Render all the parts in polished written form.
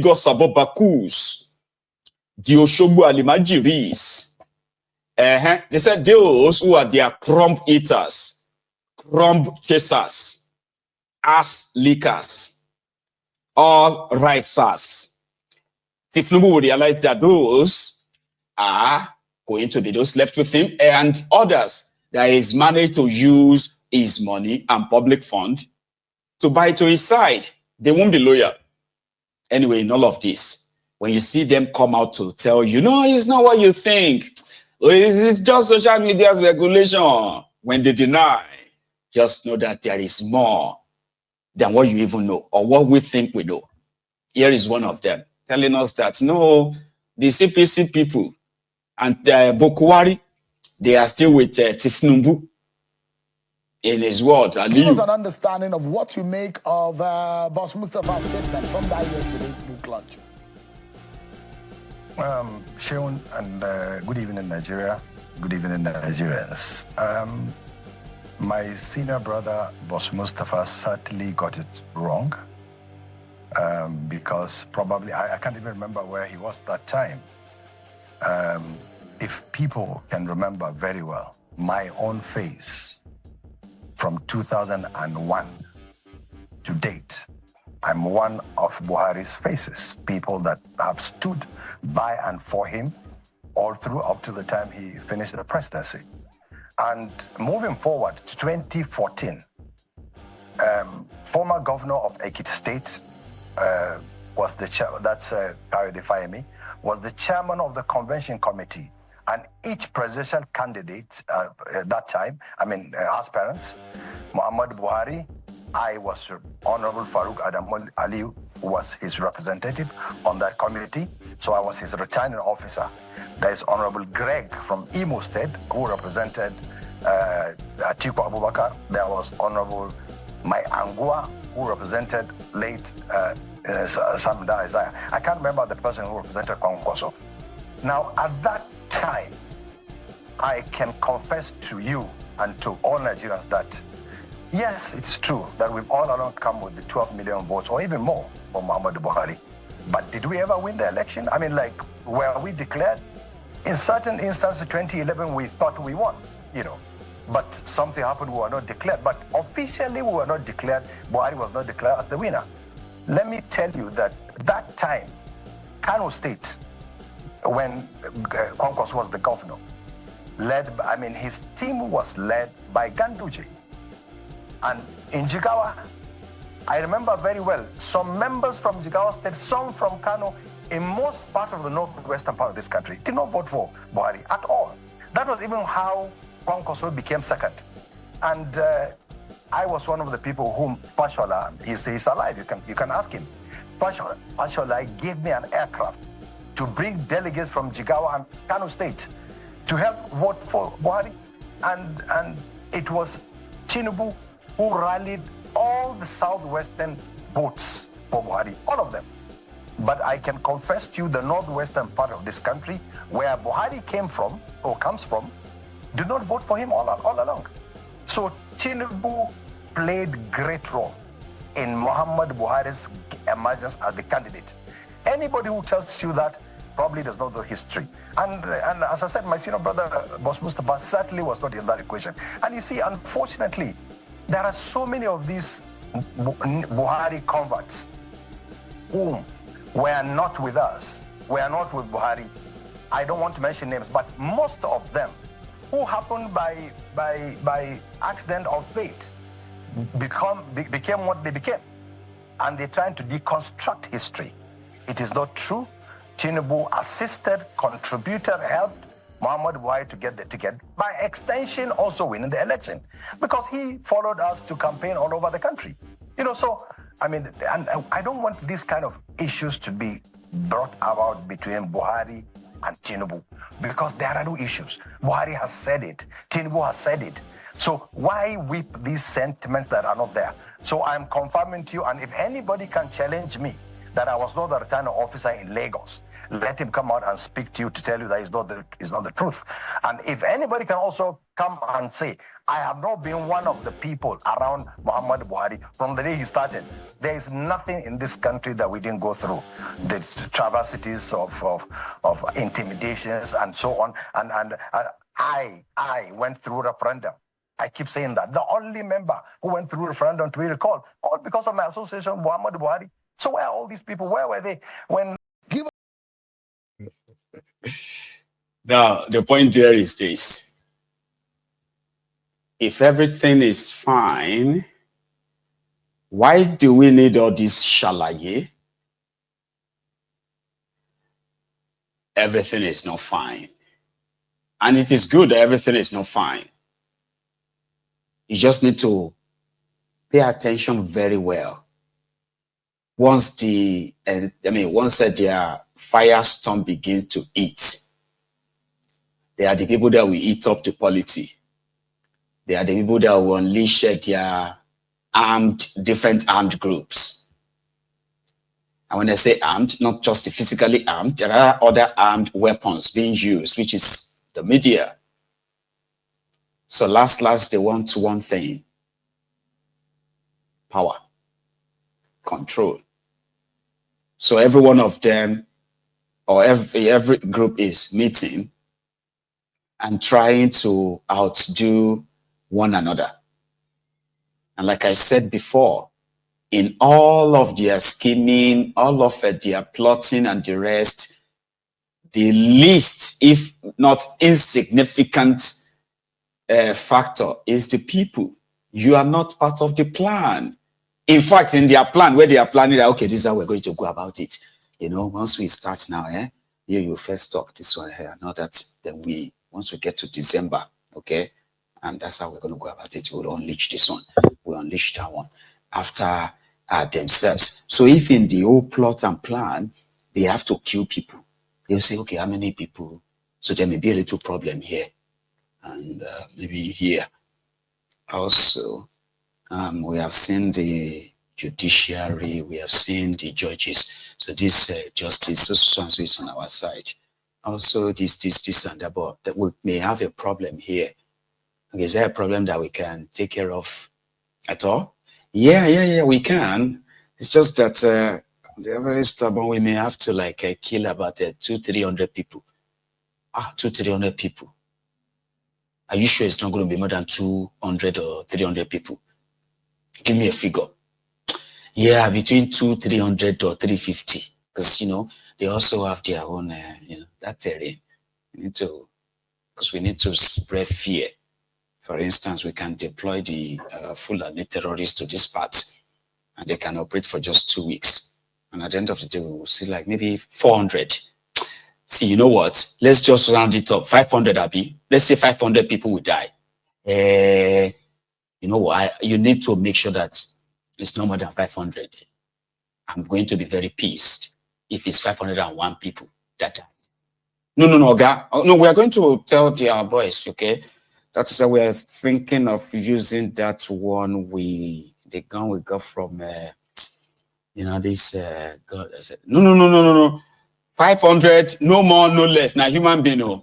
Gosabobakus, the Oshobu Alimajiris. They said those who are their crumb eaters, crumb chasers, ass lickers, all rightsers. Tifnubu will realize that those are going to be those left with him, and others that is managed to use his money and public fund to buy to his side. They won't be loyal. Anyway, in all of this, when you see them come out to tell you, no, it's not what you think. It's just social media's regulation. When they deny, just know that there is more than what you even know or what we think we know. Here is one of them telling us that, no, the CPC people and Bokwari, they are still with Tifnumbu. In his word, give us an understanding of what you make of Boss Mustafa's statement from that yesterday's book launch. Sheon, and good evening, Nigeria. Good evening, Nigerians. My senior brother, Boss Mustafa, certainly got it wrong because probably, I can't even remember where he was that time. If people can remember very well, my own face from 2001 to date, I'm one of Buhari's faces, people that have stood by and for him all through up to the time he finished the presidency. And moving forward to 2014, former governor of Ekiti State was the chairman, that's Kayode Fayemi, was the chairman of the convention committee. And each presidential candidate at that time, aspirants, Muhammad Buhari, I was Honorable Farouk Adam Ali, who was his representative on that committee. So I was his returning officer. There is Honorable Greg from Imo State, who represented Atiku Abubakar. There was Honorable Mai Angua, who represented late Samda Isaiah. I can't remember the person who represented Kwankwaso. Now, at that time, I can confess to you and to all Nigerians that, yes, it's true that we've all along come with the 12 million votes or even more for Muhammad Buhari. But did we ever win the election? Were we declared? In certain instances, 2011, we thought we won, But something happened, we were not declared. But officially, we were not declared. Buhari was not declared as the winner. Let me tell you that time, Kano State, when Kwankwaso was the governor, his team was led by Ganduje. And in Jigawa, I remember very well, some members from Jigawa State, some from Kano, in most part of the northwestern part of this country, did not vote for Buhari at all. That was even how Kwankwaso became second. And I was one of the people whom Fashola, he's alive, you can ask him. Fashola gave me an aircraft to bring delegates from Jigawa and Kano State to help vote for Buhari. And it was Tinubu who rallied all the southwestern votes for Buhari, all of them. But I can confess to you, the northwestern part of this country, where Buhari came from, or comes from, did not vote for him all along. So Tinubu played great role in Muhammad Buhari's emergence as the candidate. Anybody who tells you that probably does not know history. And as I said, my senior brother, Boss Mustafa, certainly was not in that equation. And you see, unfortunately, there are so many of these Buhari converts whom were not with us, were not with Buhari. I don't want to mention names, but most of them who happened by accident or fate became what they became. And they're trying to deconstruct history. It is not true. Tinubu assisted, contributed, helped Muhammad Buhari to get the ticket, by extension also winning the election, because he followed us to campaign all over the country. So, and I don't want these kind of issues to be brought about between Buhari and Tinubu, because there are no issues. Buhari has said it, Tinubu has said it. So why whip these sentiments that are not there? So I'm confirming to you, and if anybody can challenge me that I was not a returning officer in Lagos, let him come out and speak to you to tell you that it's not the truth. And if anybody can also come and say, I have not been one of the people around Muhammad Buhari from the day he started. There is nothing in this country that we didn't go through. The traversities of intimidations and so on. And I went through referendum. I keep saying that. The only member who went through referendum to be recalled, all because of my association with Muhammad Buhari. So where are all these people? Where were they when... Now, the point there is this. If everything is fine, why do we need all this shalaye? Everything is not fine. And it is good that everything is not fine. You just need to pay attention very well. Once their firestorm begins to eat, they are the people that will eat up the polity. They are the people that will unleash their different armed groups. And when I say armed, not just the physically armed, there are other armed weapons being used, which is the media. So last, they want one thing: power, control. So every one of them, or every group, is meeting and trying to outdo one another. And like I said before, in all of their scheming, all of their plotting and the rest, the least, if not insignificant, factor is the people. You are not part of the plan. In fact, in their plan, where they are planning that, okay, this is how we're going to go about it. You know, once we start now, you first talk this one here, not that. Then once we get to December, okay, and that's how we're going to go about it. We'll unleash this one, we'll unleash that one after themselves. So if in the whole plot and plan, they have to kill people, they'll say, okay, how many people? So there may be a little problem here. And maybe here also, we have seen the judiciary, we have seen the judges. So this justice, so and so is on our side. Also, this and that, but that we may have a problem here. Okay, is there a problem that we can take care of at all? Yeah, we can. It's just that they are very stubborn. We may have to kill about 200-300 people. 200-300 people. Are you sure it's not going to be more than 200 or 300 people? Give me a figure. Yeah, between 200-300 or 350. Because, they also have their own, that terrain. Because we need to spread fear. For instance, we can deploy the Fulani terrorists to this part, and they can operate for just 2 weeks. And at the end of the day, we will see maybe 400. See, you know what? Let's just round it up. 500, Abi. Let's say 500 people will die. You need to make sure that it's no more than 500. I'm going to be very pissed if it's 501 people that die. No, Oga. No, we are going to tell our boys, okay? That's why we are thinking of using that one the gun we got from, this, God. I said, no. 500, no more, no less. Now, human being,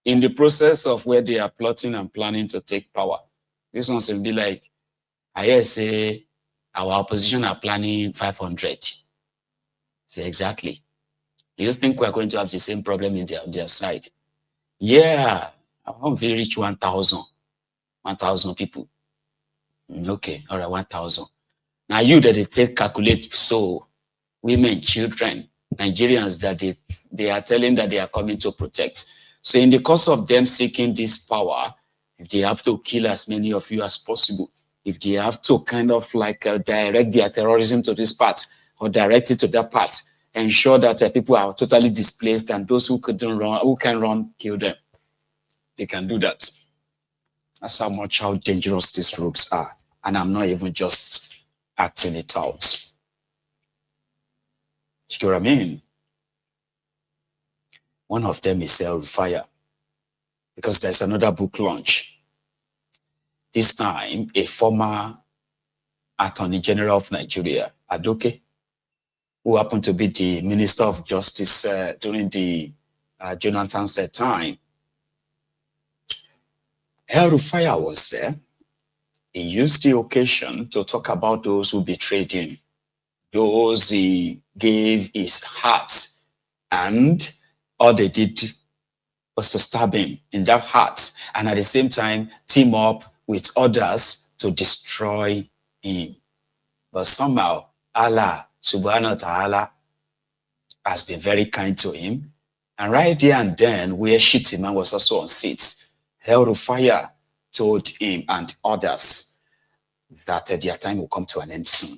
in the process of where they are plotting and planning to take power, this one will be like, I say, our opposition are planning 500. Say, exactly. Do you think we're going to have the same problem in their side? Yeah, I want to reach 1,000 people. Okay, all right, 1,000. Now, you that they take calculate, so women, children, Nigerians that they are telling that they are coming to protect. So in the course of them seeking this power, if they have to kill as many of you as possible, if they have to kind of direct their terrorism to this part or direct it to that part, ensure that people are totally displaced and those who can run, kill them. They can do that. That's how dangerous these rogues are. And I'm not even just acting it out. You know what I mean? One of them is Rufai, because there's another book launch. This time, a former Attorney General of Nigeria, Adoke, who happened to be the Minister of Justice during the Jonathan's time. Rufai was there. He used the occasion to talk about those who betrayed him, those he gave his heart, and all they did was to stab him in that heart, and at the same time team up with others to destroy him. But somehow Allah subhanahu wa ta'ala has been very kind to him. And right there and then, where Shittiman was also on seats, Rufai told him and others that their time will come to an end soon.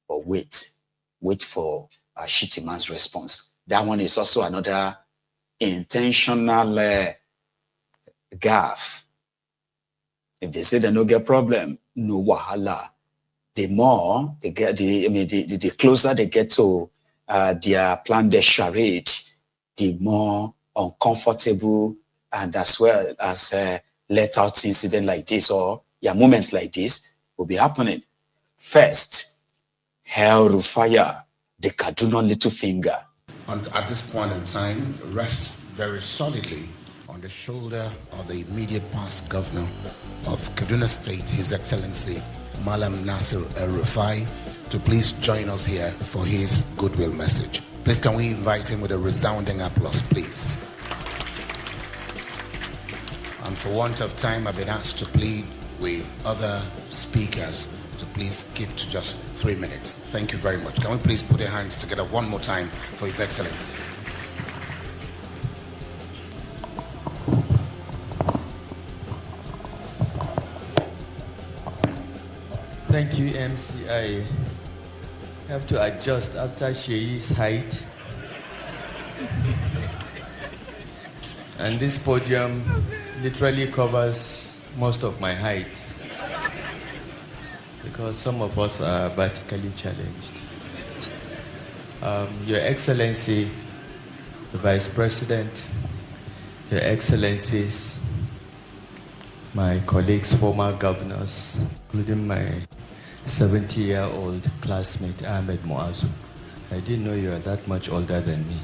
But wait for Shittiman's response. That one is also another intentional gaffe. If they say they no get problem, no wahala. The more they get, the closer they get to their plan, their charade, the more uncomfortable and as well as let out incident like this or moments like this will be happening. First, Rufai, the Kaduna little finger. And at this point in time, rest very solidly on the shoulder of the immediate past governor of Kaduna State, His Excellency Malam Nasir Rufai, to please join us here for his goodwill message. Please, can we invite him with a resounding applause, please? And for want of time, I've been asked to plead with other speakers to please keep to just 3 minutes. Thank you very much. Can we please put our hands together one more time for His Excellency? Thank you, MC. I have to adjust after Sheyi's height. And this podium literally covers most of my height because some of us are vertically challenged. Your Excellency, the Vice President, Your Excellencies, my colleagues, former governors, including my 70-year-old classmate, Ahmed Muazu. I didn't know you were that much older than me.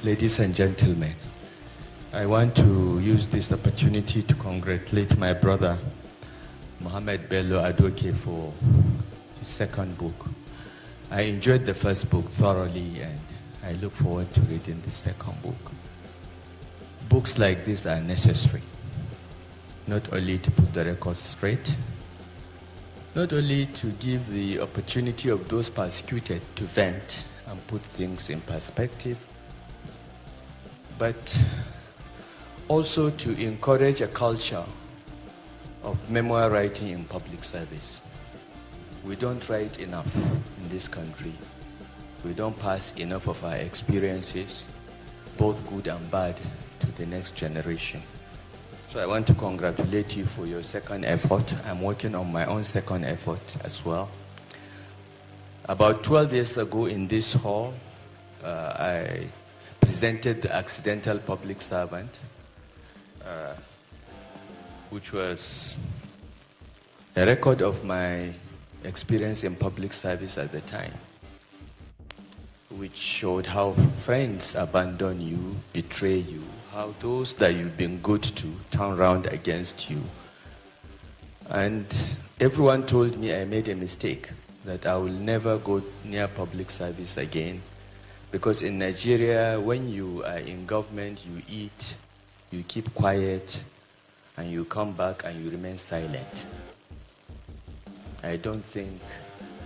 Ladies and gentlemen, I want to use this opportunity to congratulate my brother, Mohammed Bello Adoke, for his second book. I enjoyed the first book thoroughly, and I look forward to reading the second book. Books like this are necessary, not only to put the records straight, not only to give the opportunity of those persecuted to vent and put things in perspective, but also to encourage a culture of memoir writing in public service. We don't write enough in this country. We don't pass enough of our experiences, both good and bad, to the next generation. So I want to congratulate you for your second effort. I'm working on my own second effort as well. About 12 years ago in this hall, I presented The Accidental Public Servant, which was a record of my experience in public service at the time, which showed how friends abandon you, betray you, how those that you've been good to turn around against you. And everyone told me I made a mistake, that I will never go near public service again, because in Nigeria, when you are in government, you eat, you keep quiet, and you come back and you remain silent. I don't think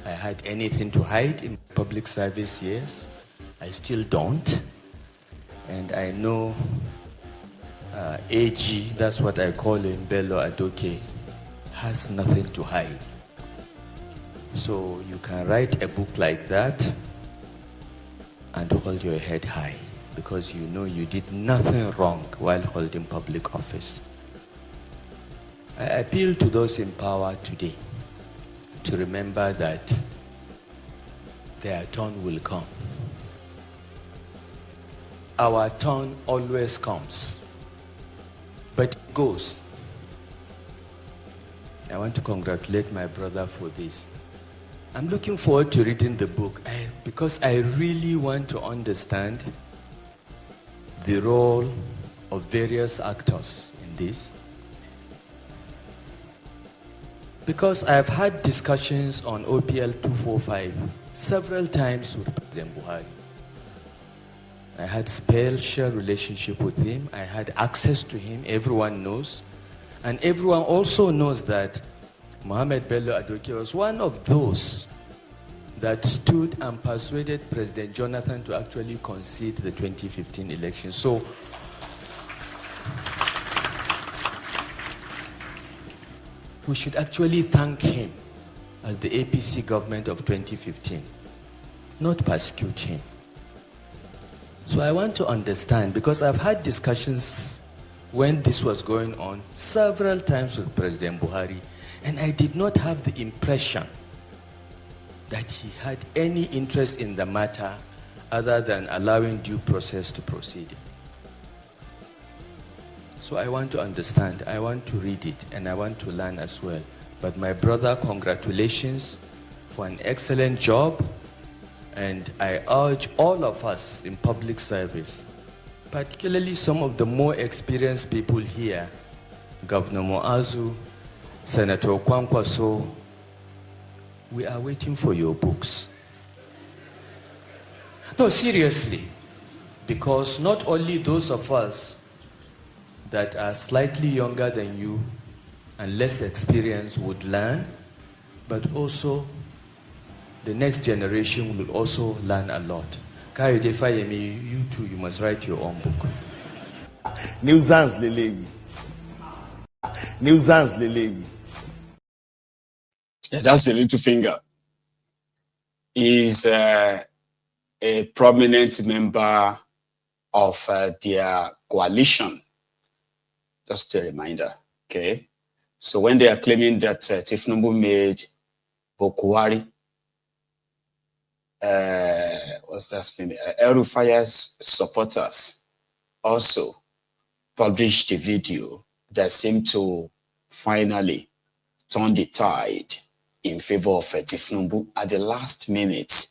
I had anything to hide in public service years. I still don't. And I know AG, that's what I call him, Bello Adoke, has nothing to hide. So you can write a book like that and hold your head high, because you know you did nothing wrong while holding public office. I appeal to those in power today to remember that their turn will come. Our turn always comes, but it goes. I want to congratulate my brother for this. I'm looking forward to reading the book because I really want to understand the role of various actors in this. Because I've had discussions on OPL 245 several times with President Buhari. I had special relationship with him. I had access to him. Everyone knows. And everyone also knows that Mohamed Bello Adoke was one of those that stood and persuaded President Jonathan to actually concede the 2015 election. So, we should actually thank him as the APC government of 2015, not persecute him. So I want to understand, because I've had discussions when this was going on several times with President Buhari, and I did not have the impression that he had any interest in the matter other than allowing due process to proceed. So I want to understand, I want to read it, and I want to learn as well. But my brother, congratulations for an excellent job, and I urge all of us in public service, particularly some of the more experienced people here, Governor Moazu, Senator Kwankwaso, we are waiting for your books. No, seriously, because not only those of us that are slightly younger than you and less experienced would learn, but also the next generation will also learn a lot. Kayode Fayemi, you too, you must write your own book. Nuisance Lele. Nuisance Lele. Yeah, that's the little finger. He's a prominent member of their coalition. Just a reminder, okay? So when they are claiming that Tifnumbu made Bokuwari, what's that name? Rufai's supporters also published a video that seemed to finally turn the tide in favor of Tifnumbu at the last minute.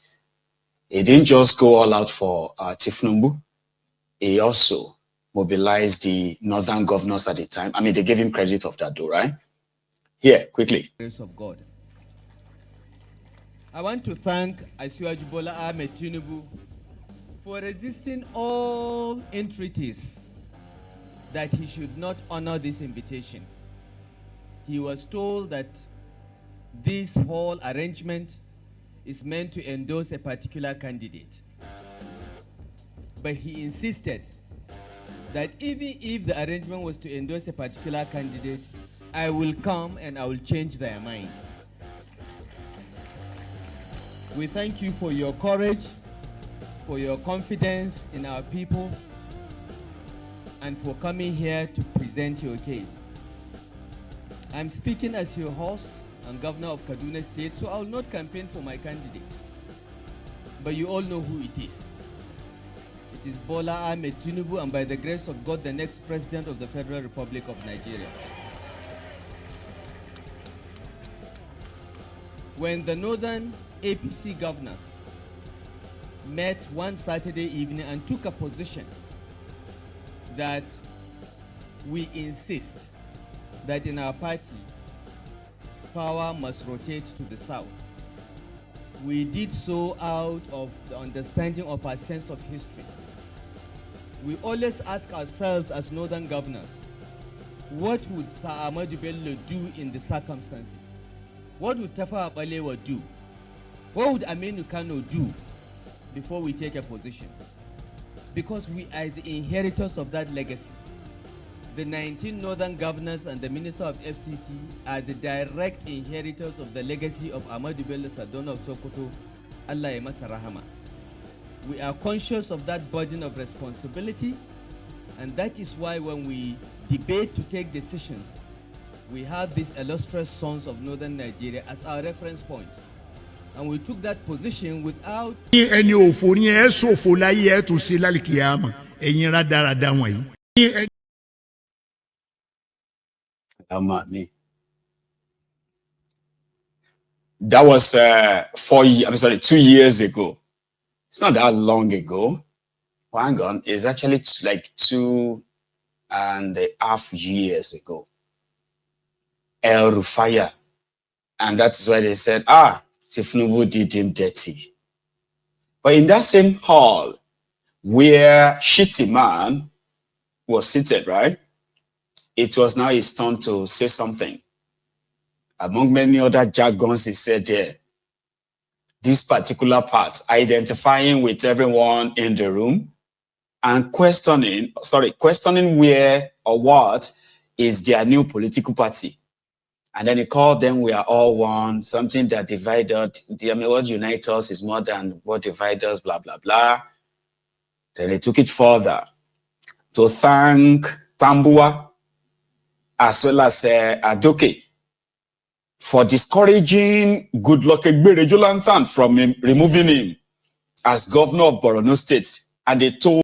He didn't just go all out for Tifnumbu. He also mobilized the northern governors at the time. I mean, they gave him credit of that though, right? Here, quickly. Grace of God. I want to thank Asiwaju Bola Ahmed Tinubu for resisting all entreaties that he should not honor this invitation. He was told that this whole arrangement is meant to endorse a particular candidate. But he insisted that even if the arrangement was to endorse a particular candidate, I will come and I will change their mind. We thank you for your courage, for your confidence in our people, and for coming here to present your case. I'm speaking as your host and governor of Kaduna State, so I will not campaign for my candidate. But you all know who it is. It is Bola Ahmed Tinubu, and by the grace of God, the next president of the Federal Republic of Nigeria. When the northern APC governors met one Saturday evening and took a position that we insist that in our party, power must rotate to the south. We did so out of the understanding of our sense of history. We always ask ourselves as northern governors, what would Sir Ahmadu Bello do in the circumstances? What would Tafawa Balewa do? What would Aminu Kano do before we take a position? Because we are the inheritors of that legacy. The 19 northern governors and the Minister of FCT are the direct inheritors of the legacy of Ahmadu Bello Sardauna of Sokoto, Allah ya masa rahama. We are conscious of that burden of responsibility, and that is why when we debate to take decisions, we have these illustrious sons of northern Nigeria as our reference point. And we took that position without... That was 2 years ago. It's not that long ago. Well, hang on, it's actually like 2.5 years ago. El Rufai. And that's why they said, Tifnubu did him dirty. But in that same hall where Shitty Man was seated, right? It was now his turn to say something. Among many other jargons he said there, this particular part, identifying with everyone in the room and questioning where or what is their new political party. And then he called them, we are all one, something that divided. What unites us is more than what divides us, blah, blah, blah. Then he took it further to thank Tambua as well as Adoke for discouraging Goodluck Egberejo Lanthan from removing him as governor of Borno State. And they told